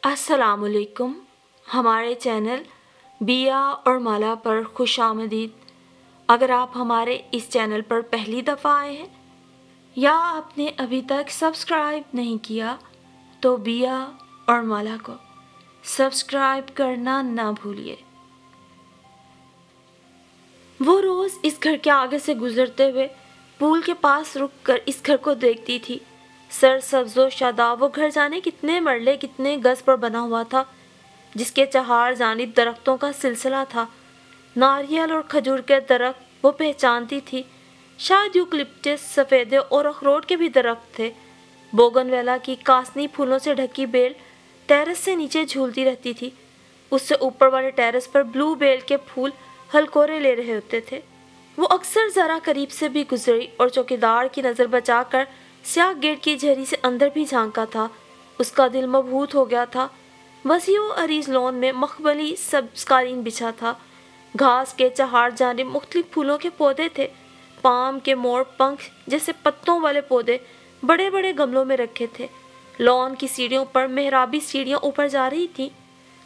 अस्सलाम वालेकुम। हमारे चैनल बिया और माला पर खुश आमदीद। अगर आप हमारे इस चैनल पर पहली दफ़ा आए हैं या आपने अभी तक सब्सक्राइब नहीं किया तो बिया और माला को सब्सक्राइब करना ना भूलिए। वो रोज़ इस घर के आगे से गुजरते हुए पूल के पास रुककर इस घर को देखती थी। सर सब्ज़ो शादाब वो घर जाने कितने मरले कितने गज पर बना हुआ था, जिसके चार जानिब दरख्तों का सिलसिला था। नारियल और खजूर के दरख्त वो पहचानती थी। शायद यूकलिप्टस, सफ़ेदे और अखरोट के भी दरख्त थे। बोगनवेला की कासनी फूलों से ढकी बेल टेरेस से नीचे झूलती रहती थी। उससे ऊपर वाले टेरेस पर ब्लू बेल के फूल हलकोरे ले रहे होते थे। वो अक्सर ज़रा करीब से भी गुजरी और चौकीदार की नज़र बचाकर स्याह गेट की झरी से अंदर भी झांका था। उसका दिल मबहूत हो गया था। वसीओ अरीज लॉन में मखमली सब्ज़ कालीन बिछा था। घास के चार जानिब मुख्तलिफ फूलों के पौधे थे। पाम के मोर पंख जैसे पत्तों वाले पौधे बड़े बड़े गमलों में रखे थे। लॉन की सीढ़ियों पर मेहराबी सीढ़ियाँ ऊपर जा रही थीं।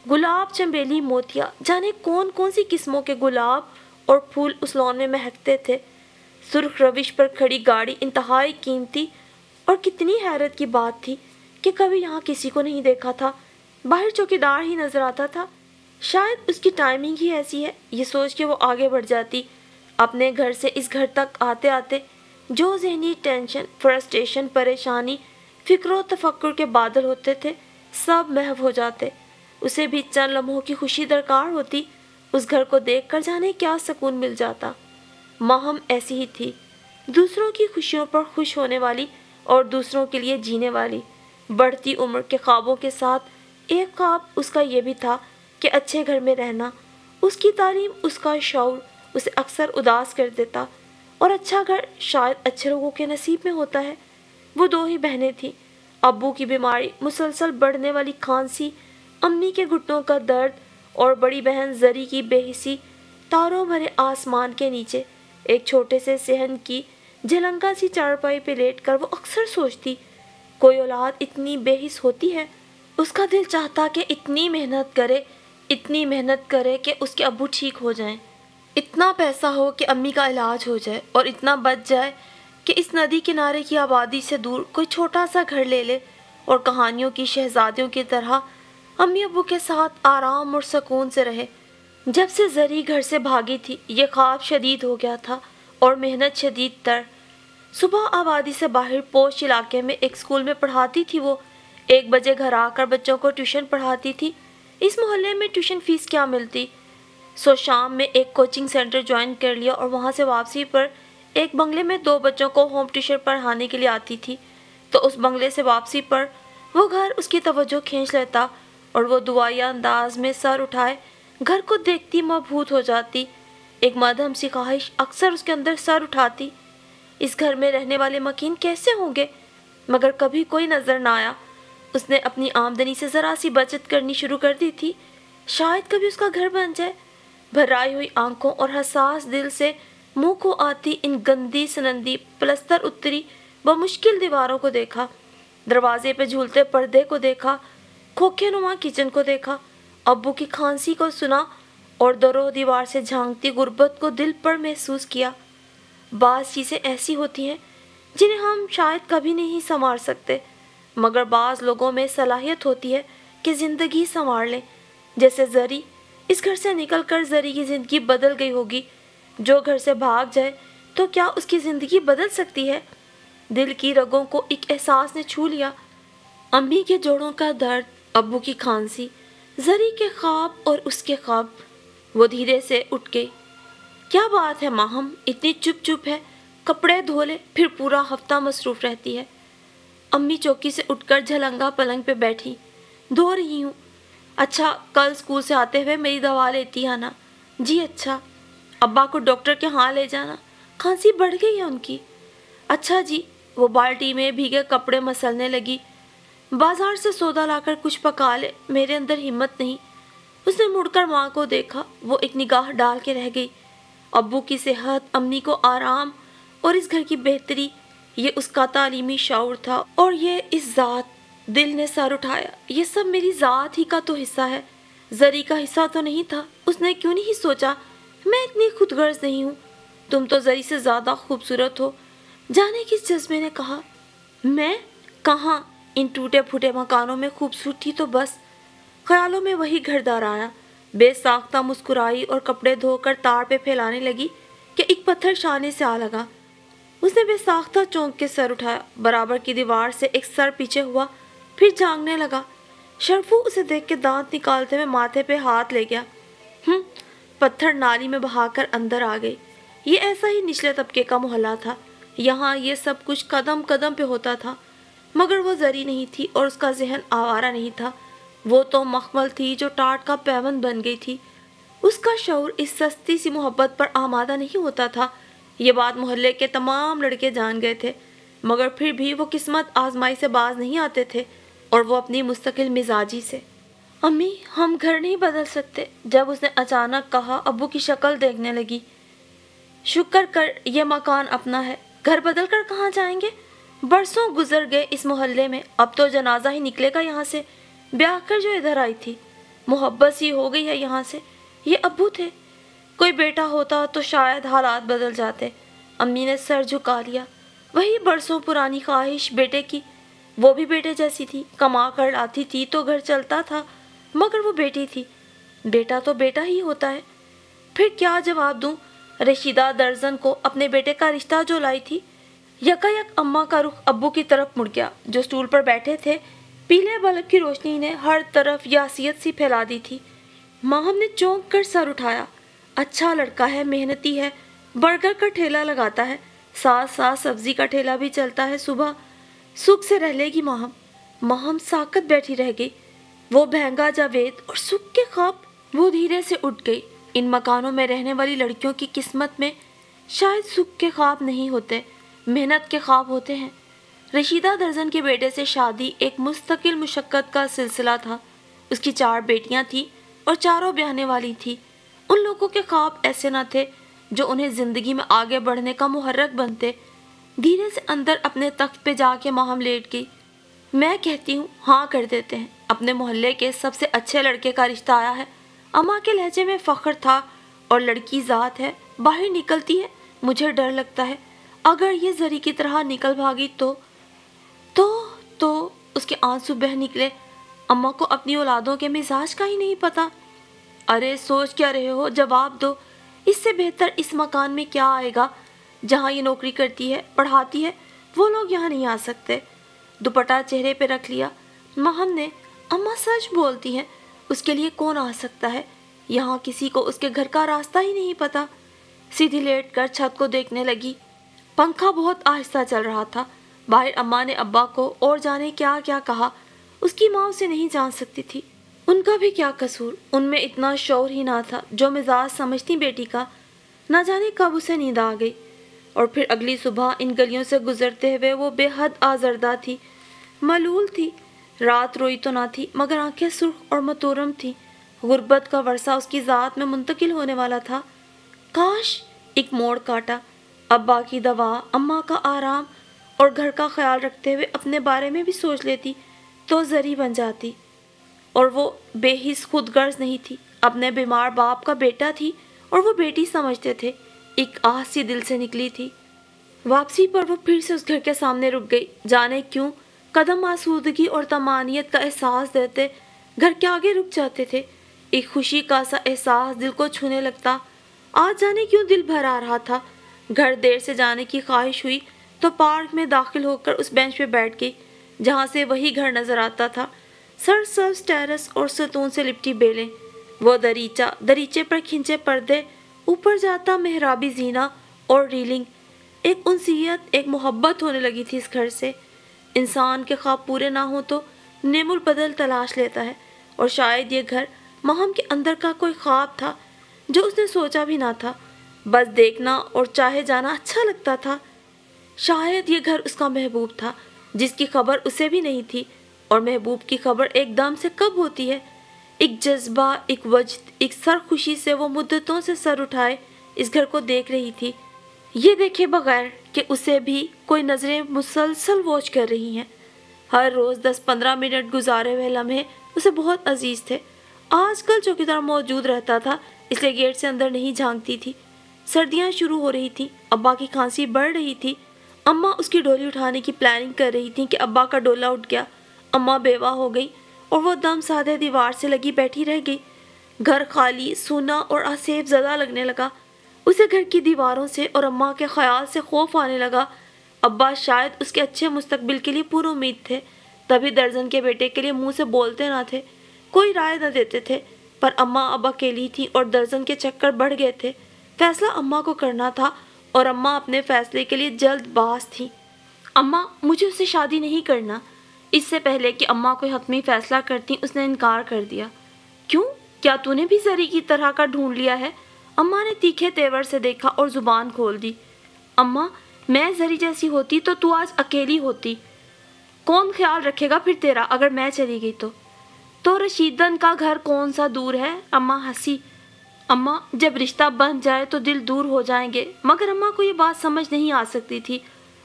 गुलाब, चंबेली, मोतिया, जाने कौन कौन सी किस्मों के गुलाब और फूल उस लॉन में महकते थे। सुर्ख रविश पर खड़ी गाड़ी इंतहाई कीमती, और कितनी हैरत की बात थी कि कभी यहाँ किसी को नहीं देखा था। बाहर चौकीदार ही नजर आता था। शायद उसकी टाइमिंग ही ऐसी है, ये सोच के वो आगे बढ़ जाती। अपने घर से इस घर तक आते आते जो ज़हनी टेंशन, फ्रस्ट्रेशन, परेशानी, फिक्र व तफक्कुर के बादल होते थे, सब महव हो जाते। उसे भी चंद लम्हों की खुशी दरकार होती। उस घर को देख कर जाने क्या सुकून मिल जाता। माहम ऐसी ही थी, दूसरों की खुशियों पर खुश होने वाली और दूसरों के लिए जीने वाली। बढ़ती उम्र के ख्वाबों के साथ एक ख्वाब उसका ये भी था कि अच्छे घर में रहना। उसकी तालीम, उसका शौर उसे अक्सर उदास कर देता, और अच्छा घर शायद अच्छे लोगों के नसीब में होता है। वो दो ही बहनें थीं। अब्बू की बीमारी, मुसलसल बढ़ने वाली खांसी, अम्मी के घुटनों का दर्द और बड़ी बहन जरी की बेहिसी। तारों भरे आसमान के नीचे एक छोटे से सहन की झलंका सी चारपाई पे लेटकर वो अक्सर सोचती, कोई औलाद इतनी बेहिस होती है। उसका दिल चाहता कि इतनी मेहनत करे कि उसके अब्बू ठीक हो जाएं। इतना पैसा हो कि अम्मी का इलाज हो जाए, और इतना बच जाए कि इस नदी किनारे की आबादी से दूर कोई छोटा सा घर ले ले और कहानियों की शहजादियों की तरह अम्मी अब्बू के साथ आराम और सुकून से रहे। जब से जरी घर से भागी थी, ये ख्वाब शदीद हो गया था और मेहनत शदीद तर। सुबह आबादी से बाहर पोश इलाके में एक स्कूल में पढ़ाती थी वो। 1 बजे घर आकर बच्चों को ट्यूशन पढ़ाती थी। इस मोहल्ले में ट्यूशन फीस क्या मिलती। सो शाम में एक कोचिंग सेंटर ज्वाइन कर लिया और वहाँ से वापसी पर एक बंगले में 2 बच्चों को होम ट्यूशन पढ़ाने के लिए आती थी। तो उस बंगले से वापसी पर वो घर उसकी तवज्जो खींच लेता और वो दुआया अंदाज में सर उठाए घर को देखती मबहूत हो जाती। एक मध्यम सी ख्वाहिश अक्सर उसके अंदर सर उठाती, इस घर में रहने वाले मकीन कैसे होंगे। मगर कभी कोई नज़र ना आया। उसने अपनी आमदनी से ज़रा सी बचत करनी शुरू कर दी थी, शायद कभी उसका घर बन जाए। भराई हुई आंखों और हसास दिल से मुंह को आती इन गंदी सनंदी प्लस्तर उत्तरी व मुश्किल दीवारों को देखा, दरवाजे पे झूलते पर्दे को देखा, खोखेनुमा किचन को देखा, अब्बू की खांसी को सुना और दरो दीवार से झांकती गुर्बत को दिल पर महसूस किया। बाज़ चीज़ें ऐसी होती हैं जिन्हें हम शायद कभी नहीं संवार सकते, मगर बाज़ लोगों में सलाहियत होती है कि ज़िंदगी संवार लें। जैसे जरी, इस घर से निकलकर जरी की ज़िंदगी बदल गई होगी। जो घर से भाग जाए तो क्या उसकी ज़िंदगी बदल सकती है। दिल की रगों को एक एहसास ने छू लिया। अम्मी के जोड़ों का दर्द, अब्बू की खांसी, जरी के ख्वाब और उसके ख्वाब। वो धीरे से उठ गई। क्या बात है माहम, इतनी चुप चुप है। कपड़े धो ले, फिर पूरा हफ्ता मसरूफ़ रहती है। अम्मी चौकी से उठकर झलंगा पलंग पे बैठी। धो रही हूँ। अच्छा, कल स्कूल से आते हुए मेरी दवा लेती है ना। जी अच्छा। अब्बा को डॉक्टर के यहाँ ले जाना, खांसी बढ़ गई है उनकी। अच्छा जी। वो बाल्टी में भीगे कपड़े मसलने लगी। बाजार से सौदा लाकर कुछ पका ले, मेरे अंदर हिम्मत नहीं। उसने मुड़कर माँ को देखा। वो एक निगाह डाल के रह गई। अब्बू की सेहत, अम्मी को आराम और इस घर की बेहतरी, ये उसका तालीमी शऊर था और ये इस ज़ात दिल ने सर उठाया। ये सब मेरी ज़ात ही का तो हिस्सा है, जरी का हिस्सा तो नहीं था। उसने क्यों नहीं सोचा मैं इतनी खुदगर्ज नहीं हूँ, तुम तो जरी से ज़्यादा खूबसूरत हो। जाने किस जज्बे ने कहा। मैं कहाँ, इन टूटे फूटे मकानों में खूबसूरती तो बस। ख्यालों में वही घरदार आया। बेसाख्ता मुस्कुराई और कपड़े धोकर तार पे फैलाने लगी कि एक पत्थर शाने से आ लगा। उसने बेसाख्ता चौंक के सर उठाया। बराबर की दीवार से एक सर पीछे हुआ, फिर झांकने लगा। शर्फू उसे देख के दांत निकालते हुए माथे पे हाथ ले गया। पत्थर नाली में बहाकर अंदर आ गई। ये ऐसा ही निचले तबके का मोहल्ला था। यहाँ ये सब कुछ कदम कदम पे होता था, मगर वो जरी नहीं थी और उसका जहन आवारा नहीं था। वो तो मखमल थी जो टाट का पैबंद बन गई थी। उसका शऊर इस सस्ती सी मोहब्बत पर आमादा नहीं होता था। ये बात मोहल्ले के तमाम लड़के जान गए थे, मगर फिर भी वो किस्मत आजमाई से बाज नहीं आते थे, और वो अपनी मुस्तकिल मिजाजी से। अम्मी, हम घर नहीं बदल सकते। जब उसने अचानक कहा, अब्बू की शक्ल देखने लगी। शुक्र कर ये मकान अपना है, घर बदल कर कहाँ जाएंगे। बरसों गुजर गए इस मोहल्ले में, अब तो जनाजा ही निकलेगा यहाँ से। ब्याह कर जो इधर आई थी, मोहब्बत सी हो गई है यहाँ से। ये अब्बू थे, कोई बेटा होता तो शायद हालात बदल जाते। अम्मी ने सर झुका लिया। वही बरसों पुरानी ख्वाहिश बेटे की। वो भी बेटे जैसी थी, कमा कर लाती थी तो घर चलता था, मगर वो बेटी थी। बेटा तो बेटा ही होता है। फिर क्या जवाब दूं रशीदा दर्जन को अपने बेटे का रिश्ता जो लाई थी। यकायक अम्मा का रुख अब्बू की तरफ मुड़ गया, जो स्टूल पर बैठे थे। पीले बल्ब की रोशनी ने हर तरफ यासियत सी फैला दी थी। माहम ने चौंक कर सर उठाया। अच्छा लड़का है, मेहनती है, बर्गर का ठेला लगाता है, साथ साथ सब्जी का ठेला भी चलता है। सुबह सुख से रह लेगी माहम। माहम साकत बैठी रह गई। वो बहंगा जावेद और सुख के ख्वाब। वो धीरे से उठ गई। इन मकानों में रहने वाली लड़कियों की किस्मत में शायद सुख के ख्वाब नहीं होते, मेहनत के ख्वाब होते हैं। रशीदा दर्जन के बेटे से शादी एक मुस्तकिल मुशक्क़त का सिलसिला था। उसकी 4 बेटियां थीं और चारों ब्याहने वाली थी। उन लोगों के ख्वाब ऐसे न थे जो उन्हें ज़िंदगी में आगे बढ़ने का मुहर्रक बनते। धीरे से अंदर अपने तख्त पे जाके माहम लेट गई। मैं कहती हूँ हाँ कर देते हैं, अपने मोहल्ले के सबसे अच्छे लड़के का रिश्ता आया है। अम्मा के लहजे में फ़ख्र था। और लड़की ज़ात है, बाहर निकलती है। मुझे डर लगता है अगर ये जरी की तरह निकल भागी तो उसके आंसू बह निकले। अम्मा को अपनी औलादों के मिजाज का ही नहीं पता। अरे सोच क्या रहे हो, जवाब दो। इससे बेहतर इस मकान में क्या आएगा। जहाँ ये नौकरी करती है, पढ़ाती है, वो लोग यहाँ नहीं आ सकते। दुपट्टा चेहरे पे रख लिया। महम ने, अम्मा सच बोलती हैं, उसके लिए कौन आ सकता है। यहाँ किसी को उसके घर का रास्ता ही नहीं पता। सीधी लेट कर छत को देखने लगी। पंखा बहुत आहिस्ता चल रहा था। बाहर अम्मा ने अब्बा को और जाने क्या क्या कहा। उसकी माँ उसे नहीं जान सकती थी। उनका भी क्या कसूर, उनमें इतना शौर ही ना था जो मिजाज समझती बेटी का। ना जाने कब उसे नींद आ गई। और फिर अगली सुबह इन गलियों से गुजरते हुए वो बेहद आजरदा थी, मलूल थी। रात रोई तो ना थी, मगर आंखें सुर्ख और मतोरम थी। गुर्बत का वर्षा उसकी ज़ात में मुंतकिल होने वाला था। काश एक मोड़ काटा। अब्बा की दवा, अम्मा का आराम और घर का ख्याल रखते हुए अपने बारे में भी सोच लेती तो जरी बन जाती। और वो बेहिस खुदगर्ज नहीं थी, अपने बीमार बाप का बेटा थी और वो बेटी समझते थे। एक आह सी दिल से निकली थी। वापसी पर वो फिर से उस घर के सामने रुक गई। जाने क्यों कदम आसूदगी और तमानियत का एहसास देते घर के आगे रुक जाते थे। एक खुशी का सा एहसास दिल को छूने लगता। आज जाने क्यों दिल भर आ रहा था। घर देर से जाने की ख्वाहिश हुई तो पार्क में दाखिल होकर उस बेंच पे बैठ गई जहाँ से वही घर नजर आता था। सरसब्ज टेरेस और सतून से लिपटी बेलें, वो दरीचा, दरीचे पर खिंचे पर्दे, ऊपर जाता मेहराबी जीना और रीलिंग। एक उनसियत, एक मोहब्बत होने लगी थी इस घर से। इंसान के ख्वाब पूरे ना हो तो नेमुल बदल तलाश लेता है, और शायद ये घर महम के अंदर का कोई ख्वाब था जो उसने सोचा भी ना था। बस देखना और चाहे जाना अच्छा लगता था। शायद ये घर उसका महबूब था जिसकी खबर उसे भी नहीं थी। और महबूब की खबर एकदम से कब होती है। एक जज्बा, एक वजद, एक सर खुशी से वो मुद्दतों से सर उठाए इस घर को देख रही थी। ये देखे बगैर कि उसे भी कोई नज़रें मुसलसल वॉच कर रही हैं। ہر روز 10-15 منٹ گزارے ہوئے لمحے اسے بہت عزیز تھے۔ آج کل چوکیدار موجود رہتا تھا، اس لیے گیٹ سے اندر نہیں جھانکتی تھی۔ سردیاں شروع ہو رہی تھیں، ابا کی کھانسی بڑھ رہی تھی۔ اماں اس کی ڈولی اٹھانے کی پلاننگ کر رہی تھیں کہ ابا کا ڈولا اٹھ گیا۔ اماں بیوہ ہو گئی اور وہ دم سادھے دیوار سے لگی بیٹھی رہ گئی۔ گھر خالی، سونا اور آسیب زدہ لگنے لگا۔ اسے گھر کی دیواروں سے اور اماں کے خیال سے خوف آنے لگا۔ ابا شاید اس کے اچھے مستقبل کے لیے پر امید تھے، تبھی درجن کے بیٹے کے لیے منہ سے بولتے نہ تھے، کوئی رائے نہ دیتے تھے۔ پر اماں اب اکیلی تھی اور درجن کے چکر بڑھ گئے تھے۔ فیصلہ اماں کو کرنا تھا اور اماں اپنے فیصلے کے لیے جلد باز تھی۔ اماں، مجھے اس سے شادی نہیں کرنا۔ اس سے پہلے کہ اماں کوئی حتمی فیصلہ کرتی اس نے انکار کر دیا۔ کیوں؟ کیا تو نے بھی زری کی طرح کا ڈھونڈ لیا ہے؟ اماں نے تیکھے تیور سے دیکھا اور زبان کھول دی۔ اماں، میں زری جیسی ہوتی تو آج اکیلی ہوتی۔ کون خیال رکھے گا پھر تیرا اگر میں چلی گئی تو رشیدن کا گھر کون سا دور ہے؟ اماں ہنسی۔ اماں، جب رشتہ بن جائے تو دل دور ہو جائیں گے۔ مگر اماں کو یہ بات سمجھ نہیں آ سکتی تھی۔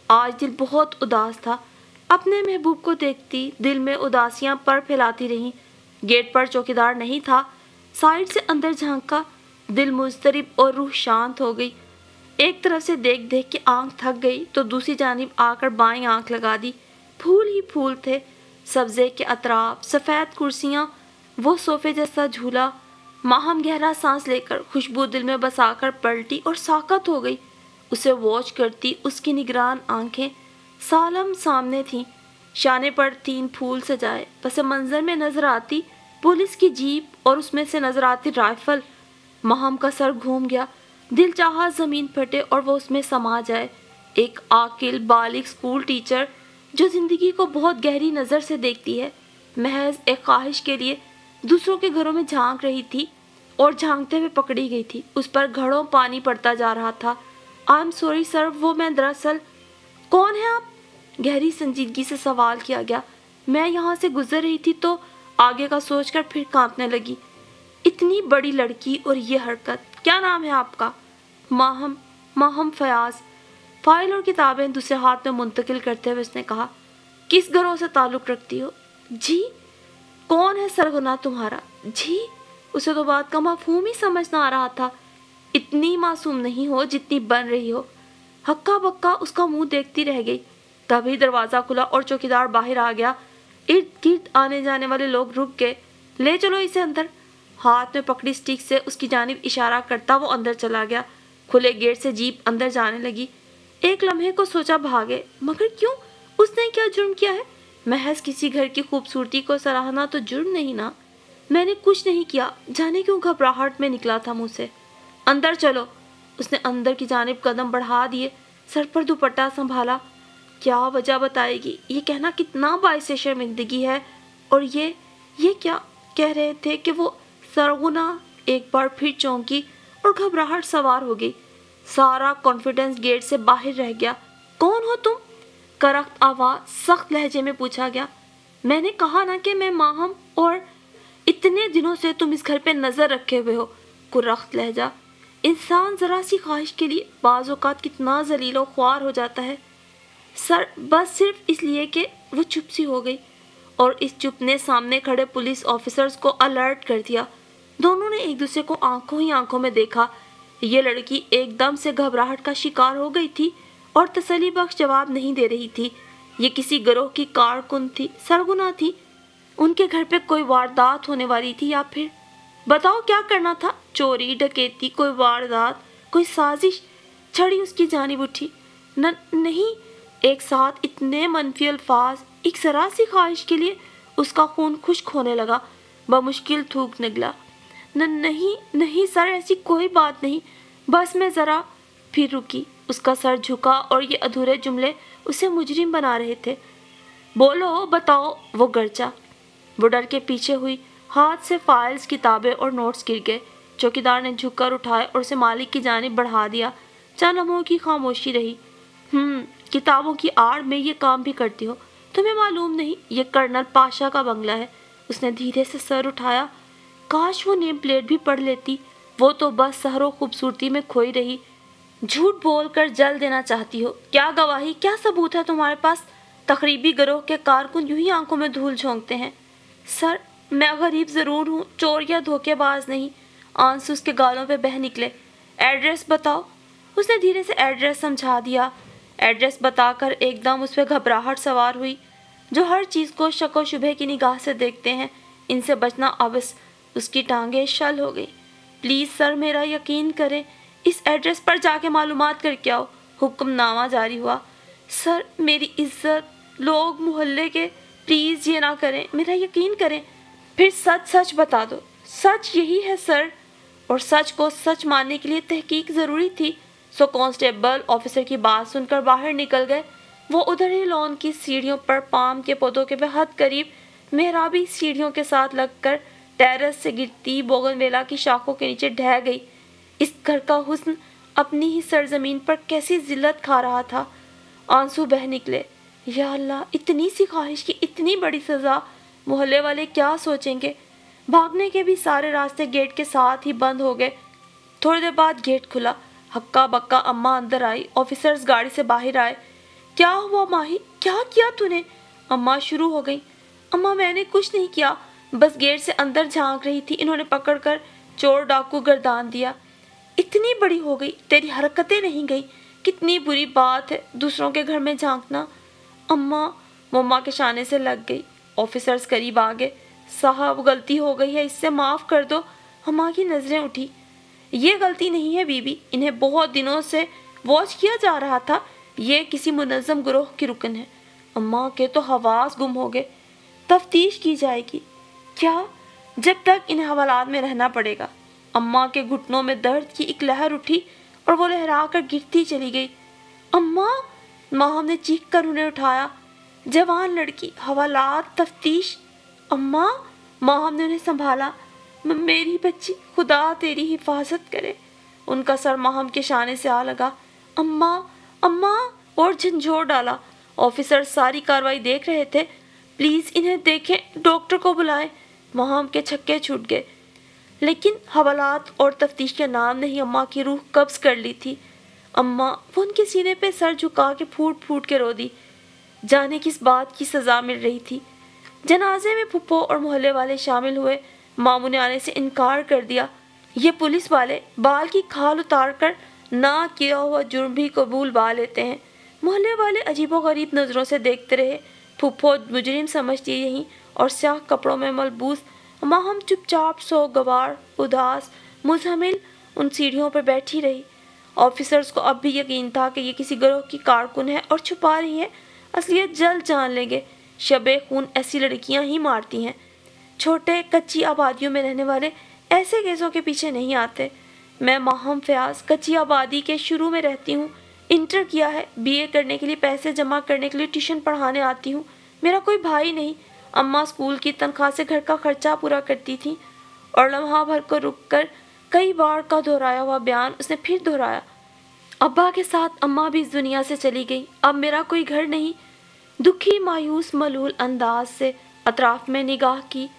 آج دل بہت اداس تھا۔ اپنے محبوب کو دیکھتی دل میں اداسیاں پر پھیلاتی رہیں۔ گیٹ پر چوکیدار نہیں تھا۔ سائیڈ سے اندر جھانکا، دل مضطرب اور روح شانت ہو گئی۔ ایک طرف سے دیکھ دیکھ کے آنکھ تھک گئی تو دوسری جانب آ کر بائیں آنکھ لگا دی۔ پھول ہی پھول تھے، سبزے کے اطراف، سفید کرسیاں، وہ صوفے جیسا جھولا۔ ماہم گہرا سانس لے کر خوشبو دل میں بسا کر پلٹی اور ساکت ہو گئی۔ اسے واچ کرتی اس کی نگران آنکھیں سالم سامنے تھیں، شانے پر 3 پھول سجائے۔ پس منظر میں نظر آتی پولیس کی جیپ اور اس میں سے نظر آتی رائفل۔ ماہم کا سر گھوم گیا، دل چاہا زمین پھٹے اور وہ اس میں سما جائے۔ ایک عاقل بالغ اسکول ٹیچر جو زندگی کو بہت گہری نظر سے دیکھتی ہے، محض ایک خواہش کے لیے دوسروں کے گھروں میں جھانک رہی تھی اور جھانکتے ہوئے پکڑی گئی تھی۔ اس پر گھڑوں پانی پڑتا جا رہا تھا۔ آئی ایم سوری سر، وہ میں دراصل… کون ہے آپ؟ گہری سنجیدگی سے سوال کیا گیا۔ میں یہاں سے گزر رہی تھی تو آگے کا سوچ کر پھر کانپنے لگی۔ اتنی بڑی لڑکی اور یہ حرکت۔ کیا نام ہے آپ کا؟ ماہم فیاض۔ فائل اور کتابیں دوسرے ہاتھ میں منتقل کرتے ہوئے اس نے کہا، کس گروہ سے تعلق رکھتی ہو؟ جی؟ کون ہے سرغنہ تمہارا؟ جی؟ اسے تو بات کا مفہوم ہی سمجھ نہ آ رہا تھا۔ اتنی معصوم نہیں ہو جتنی بن رہی ہو۔ ہکا بکا اس کا منہ دیکھتی رہ گئی۔ تبھی دروازہ کھلا اور چوکیدار باہر آ گیا۔ ارد گرد آنے جانے والے لوگ رک گئے۔ لے چلو اسے اندر۔ ہاتھ میں پکڑی سٹک سے اس کی جانب اشارہ کرتا وہ اندر چلا گیا۔ کھلے گیٹ سے جیپ اندر جانے لگی۔ ایک لمحے کو سوچا بھاگے، مگر کیوں؟ اس نے کیا جرم کیا ہے؟ محض کسی گھر کی خوبصورتی کو سراہنا تو جرم نہیں نا۔ میں نے کچھ نہیں کیا، جانے کیوں گھبراہٹ میں نکلا تھا منہ سے۔ اندر چلو۔ اس نے اندر کی جانب قدم بڑھا دیے، سر پر دوپٹہ سنبھالا۔ کیا وجہ بتائے گی؟ یہ کہنا کتنا باعث شرمندگی ہے۔ اور یہ کیا کہہ رہے تھے کہ وہ سرغنہ؟ ایک بار پھر چونکی اور گھبراہٹ سوار ہو گئی۔ سارا کانفیڈنس گیٹ سے باہر رہ گیا۔ کون ہو تم؟ کرخت آواز سخت لہجے میں پوچھا گیا۔ میں نے کہا نا کہ میں ماہم، اور اتنے دنوں سے تم اس گھر پہ نظر رکھے ہوئے ہو۔ کرخت لہجہ۔ انسان ذرا سی خواہش کے لیے بعض اوقات کتنا ذلیل و خوار ہو جاتا ہے۔ سر، بس صرف اس لیے کہ… وہ چپ سی ہو گئی اور اس چپ نے سامنے کھڑے پولیس آفیسرز کو الرٹ کر دیا۔ دونوں نے ایک دوسرے کو آنکھوں ہی آنکھوں میں دیکھا۔ یہ لڑکی ایک دم سے گھبراہٹ کا شکار ہو گئی تھی اور تسلی بخش جواب نہیں دے رہی تھی۔ یہ کسی گروہ کی کارکن تھی، سرغنہ تھی۔ ان کے گھر پہ کوئی واردات ہونے والی تھی یا پھر… بتاؤ کیا کرنا تھا؟ چوری، ڈکیتی، کوئی واردات، کوئی سازش؟ چھڑی اس کی جانب اٹھی۔ نہیں۔ ایک ساتھ اتنے منفی الفاظ، ایک ذرا سی خواہش کے لیے اس کا خون خشک ہونے لگا۔ بمشکل تھوک نکلا۔ نہیں سر، ایسی کوئی بات نہیں، بس میں ذرا… پھر رکی۔ اس کا سر جھکا اور یہ ادھورے جملے اسے مجرم بنا رہے تھے۔ بولو، بتاؤ، وہ گرجا۔ وہ ڈر کے پیچھے ہوئی۔ ہاتھ سے فائلز، کتابیں اور نوٹس گر گئے۔ چوکیدار نے جھک کر اٹھائے اور اسے مالک کی جانب بڑھا دیا۔ چند لمحوں کی خاموشی رہی۔ کتابوں کی آڑ میں یہ کام بھی کرتی ہو؟ تمہیں معلوم نہیں، یہ کرنل پاشا کا بنگلہ ہے۔ اس نے دھیرے سے سر اٹھایا۔ کاش وہ نیم پلیٹ بھی پڑھ لیتی۔ وہ تو بس سحر و خوبصورتی میں کھوئی رہی۔ جھوٹ بول کر جل دینا چاہتی ہو؟ کیا گواہی، کیا ثبوت ہے تمہارے پاس؟ तकरीबी गिरोह के कारकुन यूं ही आंखों में धूल झोंकते हैं। सर, मैं गरीब ज़रूर हूँ, चोर या धोखेबाज नहीं। आंसू उसके गालों पे बह निकले। एड्रेस बताओ। उसने धीरे से एड्रेस समझा दिया। एड्रेस बताकर एकदम उस पर घबराहट सवार हुई। जो हर चीज़ को शक व शुबे की निगाह से देखते हैं, इनसे बचना अवश्य। उसकी टांगें शल हो गई। प्लीज़ सर, मेरा यकीन करें, इस एड्रेस पर जाके मालूमात करके आओ। हुक्मनामा जारी हुआ। सर, मेरी इज्जत, लोग मोहल्ले के, प्लीज़ ये ना करें, मेरा यकीन करें। फिर सच सच बता दो। सच यही है सर। और सच को सच मानने के लिए तहकीक ज़रूरी थी। सो कांस्टेबल ऑफिसर की बात सुनकर बाहर निकल गए। वो उधर ही लॉन की सीढ़ियों पर पाम के पौधों के बेहद करीब मेहराबी सीढ़ियों के साथ लगकर टेरेस से गिरती बोगनवेला की शाखों के नीचे ढह गई। इस घर का हुस्न अपनी ही सरजमीन पर कैसी जिल्लत खा रहा था। आंसू बह निकले। या अल्लाह, इतनी सी ख्वाहिश की इतनी बड़ी सज़ा। मोहल्ले वाले क्या सोचेंगे। भागने के भी सारे रास्ते गेट के साथ ही बंद हो गए। थोड़ी देर बाद गेट खुला। हक्का बक्का अम्मा अंदर आई। ऑफिसर्स गाड़ी से बाहर आए। क्या हुआ माही, क्या किया तूने? अम्मा शुरू हो गई। अम्मा, मैंने कुछ नहीं किया, बस गेट से अंदर झांक रही थी, इन्होंने पकड़कर चोर डाकू गर्दान दिया। इतनी बड़ी हो गई, तेरी हरकतें नहीं गई। कितनी बुरी बात है दूसरों के घर में झांकना। अम्मा, मम्मा के शाने से लग गई। ऑफिसर्स करीब आ गए। साहब, गलती हो गई है, इससे माफ़ कर दो। अम्मा की नज़रें उठी। ये गलती नहीं है बीबी, इन्हें बहुत दिनों से वॉच किया जा रहा था। ये किसी मुनज़्ज़म गिरोह की रुकन है। अम्मा के तो हवास गुम हो गए। तफ्तीश की जाएगी। क्या? जब तक इन्हें हवालात में रहना पड़ेगा। अम्मा के घुटनों में दर्द की एक लहर उठी और वो लहरा कर गिरती चली गई। अम्मा! माँ ने चीख कर उन्हें उठाया। जवान लड़की, हवालात, तफ्तीश। अम्मा! माँ ने उन्हें संभाला। मेरी बच्ची, खुदा तेरी हिफाजत करे। उनका सर माहम के शाने से आ लगा। अम्मा, अम्मा! और झंझोर डाला। ऑफिसर सारी कार्रवाई देख रहे थे। प्लीज़ इन्हें देखें, डॉक्टर को बुलाएं। माहम के छक्के छूट गए। लेकिन हवालात और तफ्तीश के नाम ने ही अम्मा की रूह कब्ज़ कर ली थी। अम्मा, वो उनके सीने पे सर झुका के फूट फूट के रो दी। जाने किस बात की सज़ा मिल रही थी। जनाजे में फुप्पो और मोहल्ले वाले शामिल हुए। मामू ने आने से इनकार कर दिया। ये पुलिस वाले बाल की खाल उतार कर ना किया हुआ जुर्म भी कबूल बा लेते हैं। मोहल्ले वाले अजीबोगरीब नज़रों से देखते रहे। फुप्पो मुजरिम समझती यहीं और स्याह कपड़ों में मलबूस माहम चुपचाप सोगवार, उदास, मुजहमिल उन सीढ़ियों पर बैठी रही। ऑफिसर्स को अब भी यकीन था कि ये किसी गिरोह की कारकुन है और छुपा रही है। असलियत जल्द जान लेंगे। शबे खून ऐसी लड़कियां ही मारती हैं। छोटे कच्ची आबादियों में रहने वाले ऐसे केसों के पीछे नहीं आते। मैं माहम फयाज कच्ची आबादी के शुरू में रहती हूँ। इंटर किया है। बीए करने के लिए पैसे जमा करने के लिए ट्यूशन पढ़ाने आती हूँ। मेरा कोई भाई नहीं। अम्मा स्कूल की तनख्वाह से घर का खर्चा पूरा करती थी। और लम्हा भर को रुक कर कई बार का दोहराया हुआ बयान उसने फिर दोहराया। अब्बा के साथ अम्मा भी इस दुनिया से चली गई। अब मेरा कोई घर नहीं। दुखी, मायूस, मलूल अंदाज से अतराफ में निगाह की।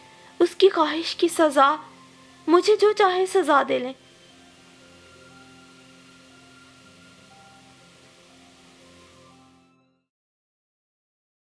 उसकी ख्वाहिश की सज़ा। मुझे जो चाहे सज़ा दे लें।